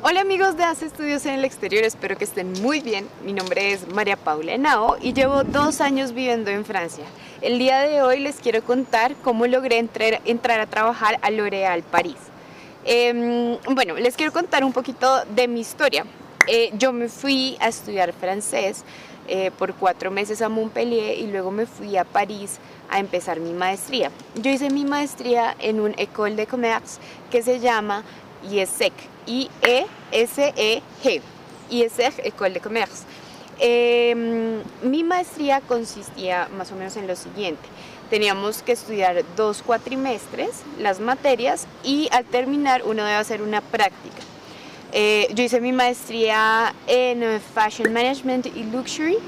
Hola amigos de Hace Estudios en el Exterior, espero que estén muy bien. Mi nombre es María Paula Henao y llevo 2 años viviendo en Francia. El día de hoy les quiero contar cómo logré entrar a trabajar a L'Oréal París. Bueno, les quiero contar un poquito de mi historia. Yo me fui a estudiar francés por 4 meses a Montpellier y luego me fui a París a empezar mi maestría. Yo hice mi maestría en un École de Commerce que se llama IESEG, I-E-S-E-G, IESEG, École de Commerce. Mi maestría consistía más o menos en lo siguiente. Teníamos que estudiar 2 cuatrimestres, las materias, y al terminar uno debe hacer una práctica. Yo hice mi maestría en Fashion Management y Luxury.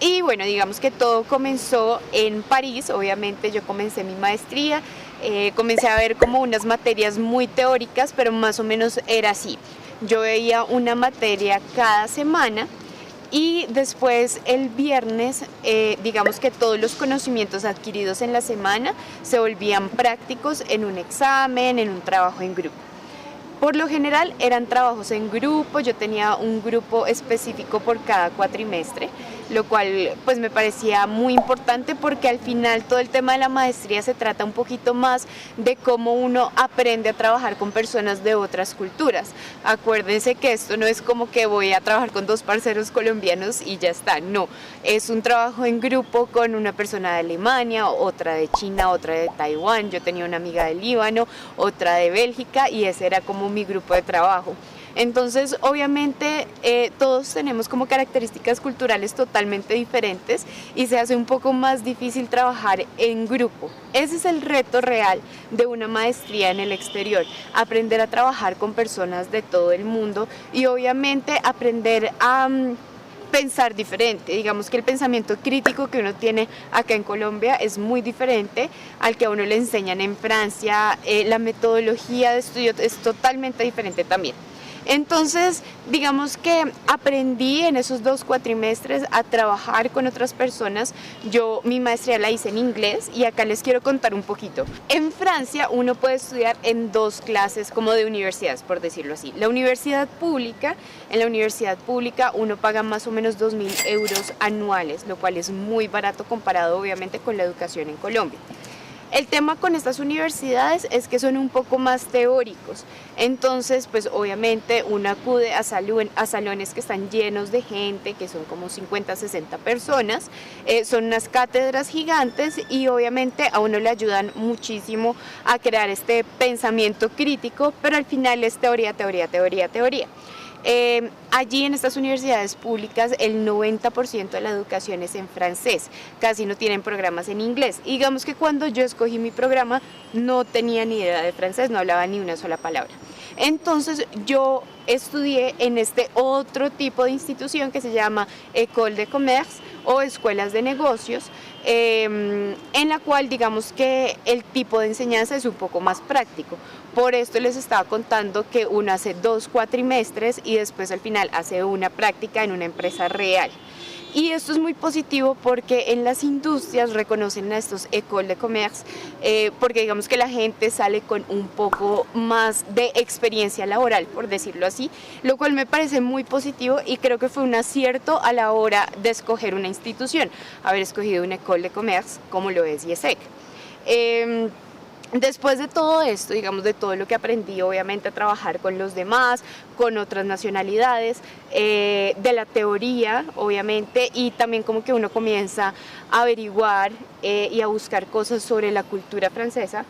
Y bueno, digamos que todo comenzó en París. Obviamente yo comencé mi maestría, comencé a ver como unas materias muy teóricas, pero más o menos era así. Yo veía una materia cada semana y después el viernes, digamos que todos los conocimientos adquiridos en la semana se volvían prácticos en un examen, en un trabajo en grupo. Por lo general eran trabajos en grupo, yo tenía un grupo específico por cada cuatrimestre, lo cual pues me parecía muy importante porque al final todo el tema de la maestría se trata un poquito más de cómo uno aprende a trabajar con personas de otras culturas. Acuérdense que esto no es como que voy a trabajar con 2 parceros colombianos y ya está, no, es un trabajo en grupo con una persona de Alemania, otra de China, otra de Taiwán, yo tenía una amiga de Líbano, otra de Bélgica y ese era como mi grupo de trabajo. Entonces, obviamente, todos tenemos como características culturales totalmente diferentes y se hace un poco más difícil trabajar en grupo. Ese es el reto real de una maestría en el exterior, aprender a trabajar con personas de todo el mundo y obviamente aprender a pensar diferente. Digamos que el pensamiento crítico que uno tiene acá en Colombia es muy diferente al que a uno le enseñan en Francia. La metodología de estudio es totalmente diferente también. Entonces, digamos que aprendí en esos 2 cuatrimestres a trabajar con otras personas. Mi maestría la hice en inglés y acá les quiero contar un poquito. En Francia uno puede estudiar en 2 clases como de universidades, por decirlo así. La universidad pública, en la universidad pública uno paga más o menos 2.000 euros anuales, lo cual es muy barato comparado obviamente con la educación en Colombia. El tema con estas universidades es que son un poco más teóricos, entonces pues obviamente uno acude a salones que están llenos de gente, que son como 50, 60 personas, son unas cátedras gigantes y obviamente a uno le ayudan muchísimo a crear este pensamiento crítico, pero al final es teoría, teoría, teoría, teoría. Allí en estas universidades públicas el 90% de la educación es en francés, casi no tienen programas en inglés. Y digamos que cuando yo escogí mi programa no tenía ni idea de francés, no hablaba ni una sola palabra. Entonces yo estudié en este otro tipo de institución que se llama École de Commerce o escuelas de negocios, en la cual digamos que el tipo de enseñanza es un poco más práctico. Por esto les estaba contando que uno hace 2 cuatrimestres y después al final hace una práctica en una empresa real. Y esto es muy positivo porque en las industrias reconocen a estos écoles de commerce, porque digamos que la gente sale con un poco más de experiencia laboral, por decirlo así, lo cual me parece muy positivo y creo que fue un acierto a la hora de escoger una institución, haber escogido una école de commerce como lo es IESEG. Después de todo esto, digamos de todo lo que aprendí, obviamente a trabajar con los demás, con otras nacionalidades, de la teoría, obviamente, y también como que uno comienza a averiguar y a buscar cosas sobre la cultura francesa,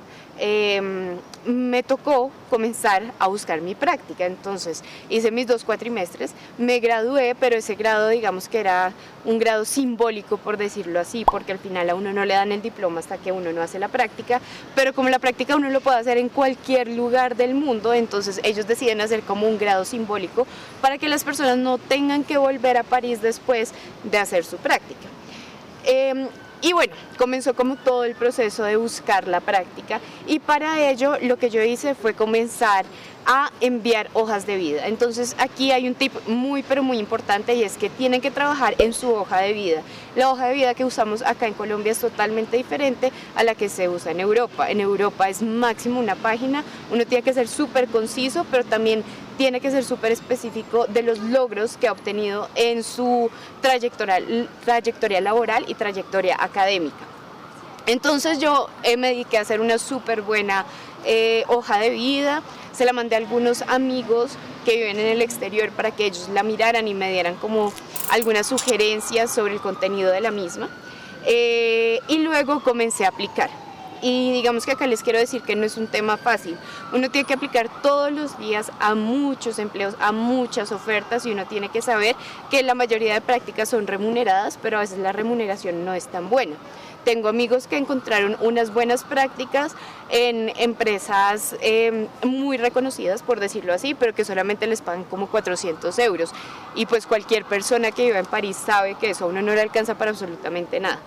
me tocó comenzar a buscar mi práctica. Entonces hice mis 2 cuatrimestres, me gradué, pero ese grado digamos que era un grado simbólico, por decirlo así, porque al final a uno no le dan el diploma hasta que uno no hace la práctica, pero como la práctica uno lo puede hacer en cualquier lugar del mundo, entonces ellos deciden hacer como un grado simbólico para que las personas no tengan que volver a París después de hacer su práctica. Y bueno, comenzó como todo el proceso de buscar la práctica y para ello lo que yo hice fue comenzar a enviar hojas de vida. Entonces aquí hay un tip muy pero muy importante y es que tienen que trabajar en su hoja de vida. La hoja de vida que usamos acá en Colombia es totalmente diferente a la que se usa en Europa. En Europa es máximo una página, uno tiene que ser súper conciso, pero también tiene que ser súper específico de los logros que ha obtenido en su trayectoria laboral y trayectoria académica. Entonces yo me dediqué a hacer una súper buena hoja de vida, se la mandé a algunos amigos que viven en el exterior para que ellos la miraran y me dieran como algunas sugerencias sobre el contenido de la misma, y luego comencé a aplicar. Y digamos que acá les quiero decir que no es un tema fácil. Uno tiene que aplicar todos los días a muchos empleos, a muchas ofertas, y uno tiene que saber que la mayoría de prácticas son remuneradas, pero a veces la remuneración no es tan buena. Tengo amigos que encontraron unas buenas prácticas en empresas muy reconocidas, por decirlo así, pero que solamente les pagan como 400 euros. Y pues cualquier persona que viva en París sabe que eso a uno no le alcanza para absolutamente nada.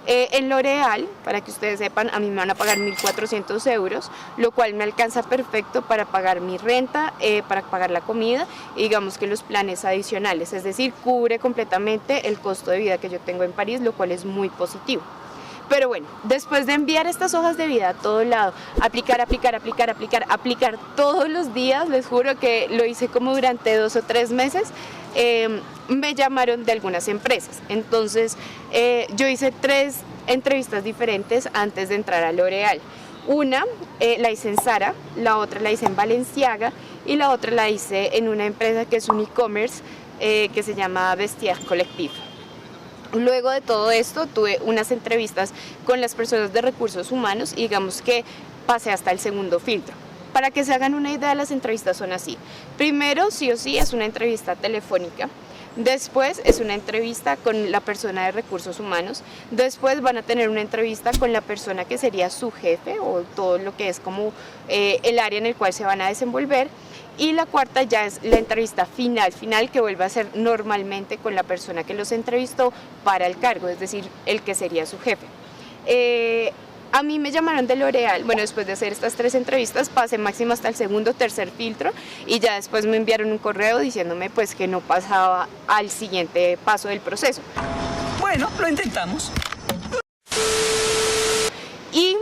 En L'Oréal, para que ustedes sepan, a mí me van a pagar 1.400 euros, lo cual me alcanza perfecto para pagar mi renta, para pagar la comida y digamos que los planes adicionales, es decir, cubre completamente el costo de vida que yo tengo en París, lo cual es muy positivo. Pero bueno, después de enviar estas hojas de vida a todo lado, aplicar todos los días, les juro que lo hice como durante 2 o 3 meses, me llamaron de algunas empresas. Entonces yo hice 3 entrevistas diferentes antes de entrar a L'Oréal. Una la hice en Zara, la otra la hice en Balenciaga y la otra la hice en una empresa que es un e-commerce que se llama Vestiaire Collective. Luego de todo esto tuve unas entrevistas con las personas de recursos humanos y digamos que pasé hasta el segundo filtro. Para que se hagan una idea, las entrevistas son así. Primero, sí o sí, es una entrevista telefónica. Después es una entrevista con la persona de recursos humanos. Después van a tener una entrevista con la persona que sería su jefe o todo lo que es como el área en el cual se van a desenvolver. Y la cuarta ya es la entrevista final que vuelve a ser normalmente con la persona que los entrevistó para el cargo, es decir, el que sería su jefe. A mí me llamaron de L'Oréal, bueno, después de hacer estas 3 entrevistas pasé máximo hasta el segundo, tercer filtro y ya después me enviaron un correo diciéndome pues que no pasaba al siguiente paso del proceso. Bueno, lo intentamos. Y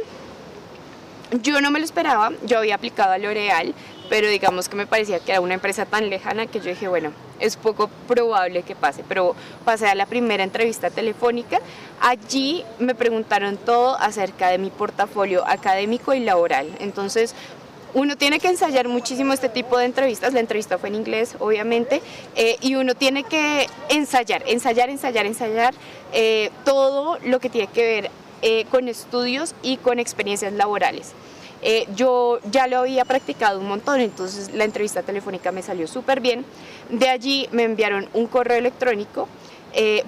yo no me lo esperaba, yo había aplicado a L'Oréal, pero digamos que me parecía que era una empresa tan lejana que yo dije, bueno, es poco probable que pase, pero pasé a la primera entrevista telefónica. Allí me preguntaron todo acerca de mi portafolio académico y laboral, entonces uno tiene que ensayar muchísimo este tipo de entrevistas. La entrevista fue en inglés, obviamente, y uno tiene que ensayar todo lo que tiene que ver con estudios y con experiencias laborales. Yo ya lo había practicado un montón, entonces la entrevista telefónica me salió súper bien. De allí me enviaron un correo electrónico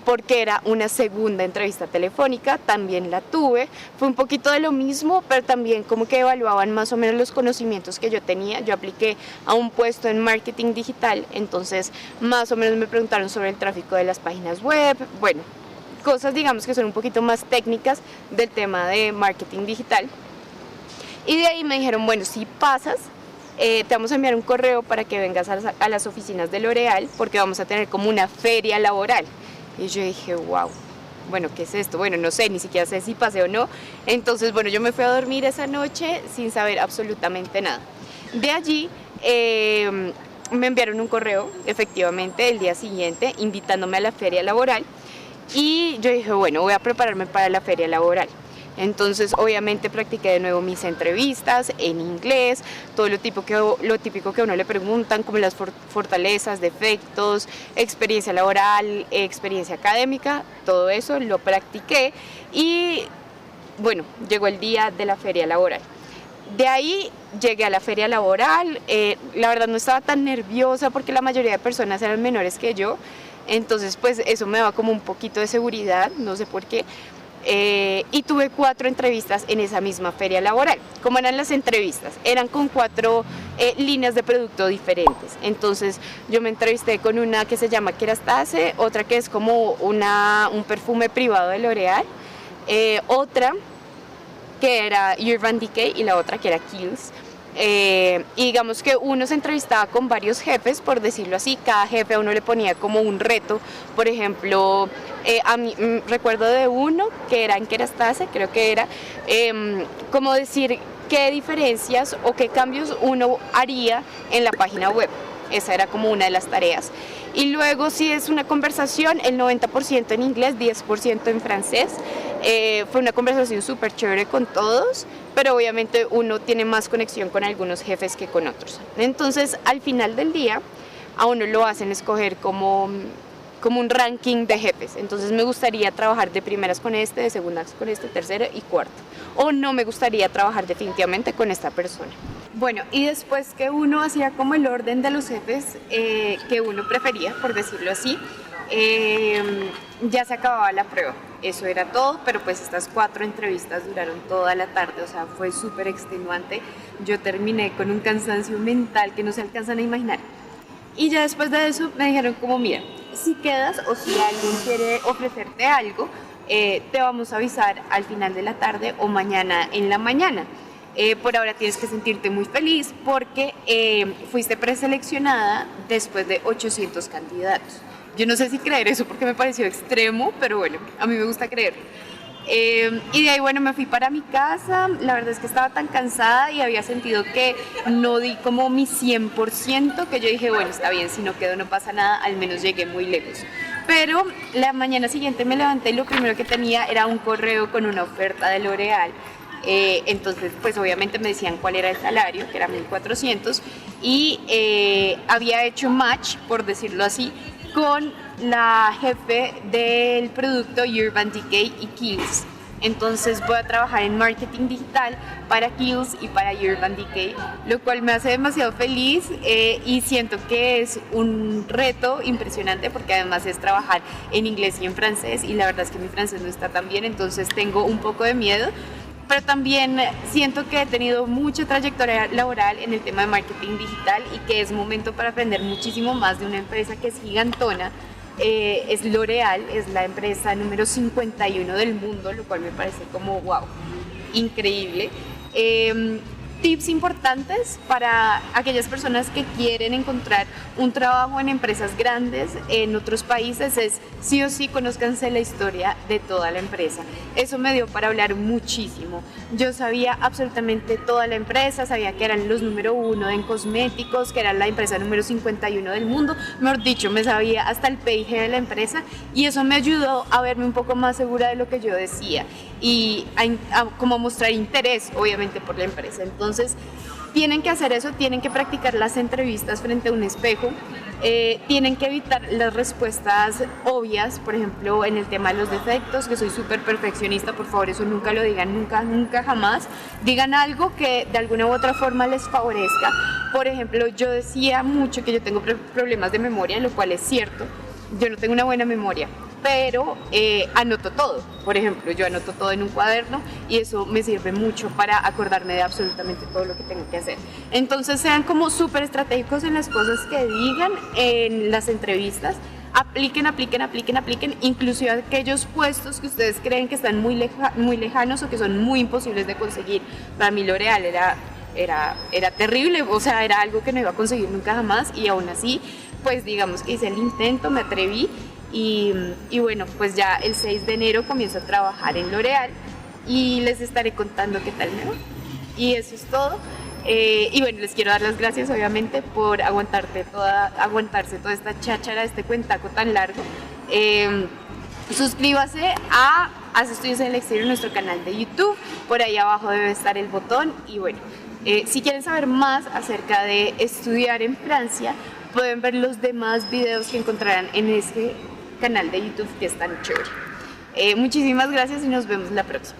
porque era una segunda entrevista telefónica, también la tuve. Fue un poquito de lo mismo, pero también como que evaluaban más o menos los conocimientos que yo tenía. Yo apliqué a un puesto en marketing digital, entonces más o menos me preguntaron sobre el tráfico de las páginas web, bueno, cosas digamos que son un poquito más técnicas del tema de marketing digital. Y de ahí me dijeron, bueno, si pasas, te vamos a enviar un correo para que vengas a las oficinas de L'Oréal porque vamos a tener como una feria laboral. Y yo dije, wow, bueno, ¿qué es esto? Bueno, no sé, ni siquiera sé si pasé o no. Entonces, bueno, yo me fui a dormir esa noche sin saber absolutamente nada. De allí me enviaron un correo, efectivamente, el día siguiente, invitándome a la feria laboral. Y yo dije, bueno, voy a prepararme para la feria laboral. Entonces obviamente practiqué de nuevo mis entrevistas en inglés, todo lo típico que a uno le preguntan, como las fortalezas, defectos, experiencia laboral, experiencia académica, todo eso lo practiqué y bueno, llegó el día de la feria laboral. De ahí llegué a la feria laboral, la verdad no estaba tan nerviosa porque la mayoría de personas eran menores que yo, entonces pues eso me daba como un poquito de seguridad, no sé por qué. Y tuve 4 entrevistas en esa misma feria laboral. ¿Cómo eran las entrevistas? Eran con 4 líneas de producto diferentes. Entonces yo me entrevisté con una que se llama Kerastase, otra que es como un perfume privado de L'Oréal, otra que era Urban Decay y la otra que era Kiehl's. Y digamos que uno se entrevistaba con varios jefes, por decirlo así, cada jefe a uno le ponía como un reto. Por ejemplo, a mí recuerdo de uno que era en Kerastase, creo que era como decir qué diferencias o qué cambios uno haría en la página web. esa era como una de las tareas. Y luego si es una conversación, el 90% en inglés, 10% en francés. Fue una conversación súper chévere con todos, pero obviamente uno tiene más conexión con algunos jefes que con otros. Entonces al final del día a uno lo hacen escoger como un ranking de jefes. Entonces me gustaría trabajar de primeras con este, de segundas con este, tercero y cuarto. O no me gustaría trabajar definitivamente con esta persona. Bueno, y después que uno hacía como el orden de los jefes que uno prefería, por decirlo así, ya se acababa la prueba. Eso era todo, pero pues estas 4 entrevistas duraron toda la tarde, o sea, fue súper extenuante. Yo terminé con un cansancio mental que no se alcanzan a imaginar. Y ya después de eso me dijeron como, mira, si quedas o si alguien quiere ofrecerte algo, te vamos a avisar al final de la tarde o mañana en la mañana. Por ahora tienes que sentirte muy feliz porque fuiste preseleccionada después de 800 candidatos. Yo no sé si creer eso porque me pareció extremo, pero bueno, a mí me gusta creerlo. Y de ahí, bueno, me fui para mi casa. La verdad es que estaba tan cansada y había sentido que no di como mi 100%, que yo dije, bueno, está bien, si no quedo no pasa nada, al menos llegué muy lejos. Pero la mañana siguiente me levanté y lo primero que tenía era un correo con una oferta de L'Oréal. Entonces, pues obviamente me decían cuál era el salario, que era 1.400, y había hecho match, por decirlo así, con la jefe del producto Urban Decay y Kiehl's. Entonces voy a trabajar en marketing digital para Kiehl's y para Urban Decay, lo cual me hace demasiado feliz y siento que es un reto impresionante porque además es trabajar en inglés y en francés, y la verdad es que mi francés no está tan bien, entonces tengo un poco de miedo. Pero también siento que he tenido mucha trayectoria laboral en el tema de marketing digital y que es momento para aprender muchísimo más de una empresa que es gigantona. Es L'Oréal, es la empresa número 51 del mundo, lo cual me parece como wow, increíble. Tips importantes para aquellas personas que quieren encontrar un trabajo en empresas grandes en otros países es sí o sí conózcanse la historia de toda la empresa. Eso me dio para hablar muchísimo. Yo sabía absolutamente toda la empresa, sabía que eran los número 1 en cosméticos, que era la empresa número 51 del mundo, mejor dicho, me sabía hasta el PIG de la empresa, y eso me ayudó a verme un poco más segura de lo que yo decía y como mostrar interés obviamente por la empresa. Entonces tienen que hacer eso, tienen que practicar las entrevistas frente a un espejo, tienen que evitar las respuestas obvias, por ejemplo en el tema de los defectos, que soy súper perfeccionista, por favor eso nunca lo digan, nunca jamás. Digan algo que de alguna u otra forma les favorezca. Por ejemplo, yo decía mucho que yo tengo problemas de memoria, lo cual es cierto, yo no tengo una buena memoria, pero anoto todo. Por ejemplo, yo anoto todo en un cuaderno y eso me sirve mucho para acordarme de absolutamente todo lo que tengo que hacer. Entonces sean como súper estratégicos en las cosas que digan en las entrevistas. Apliquen, inclusive aquellos puestos que ustedes creen que están muy lejanos o que son muy imposibles de conseguir. Para mí L'Oréal era terrible, o sea, era algo que no iba a conseguir nunca jamás, y aún así, pues digamos que hice el intento, me atreví. Y bueno, pues ya el 6 de enero comienzo a trabajar en L'Oréal y les estaré contando qué tal me va. Y eso es todo. Y bueno, les quiero dar las gracias obviamente por aguantarse toda esta cháchara, este cuentaco tan largo. Suscríbase a Haz Estudios en el Exterior, nuestro canal de YouTube. Por ahí abajo debe estar el botón. Y bueno, si quieren saber más acerca de estudiar en Francia, pueden ver los demás videos que encontrarán en este canal de YouTube que es tan chévere. Muchísimas gracias y nos vemos la próxima.